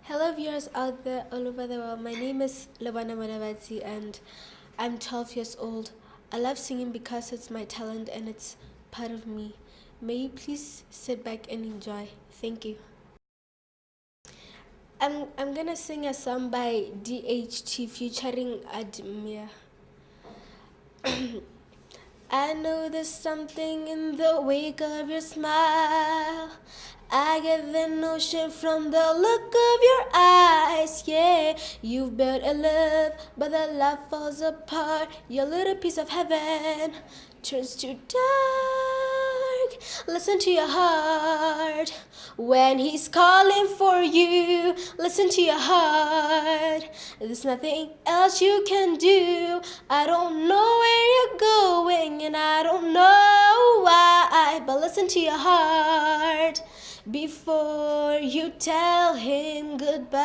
Hello viewers out there all over the world. My name is Lebone Molebatsi and I'm 12 years old. I love singing because it's my talent and it's part of me. May you please sit back and enjoy. Thank you. I'm gonna sing a song by DHT featuring Admir. I know there's something in the wake of your smile. I get the notion from the look of your eyes, yeah. You've built a love, but the love falls apart. Your little piece of heaven turns to dark. Listen to your heart when he's calling for you. Listen to your heart. There's nothing else you can do. I don't know where you're going and I don't know why, but listen to your heart before you tell him goodbye.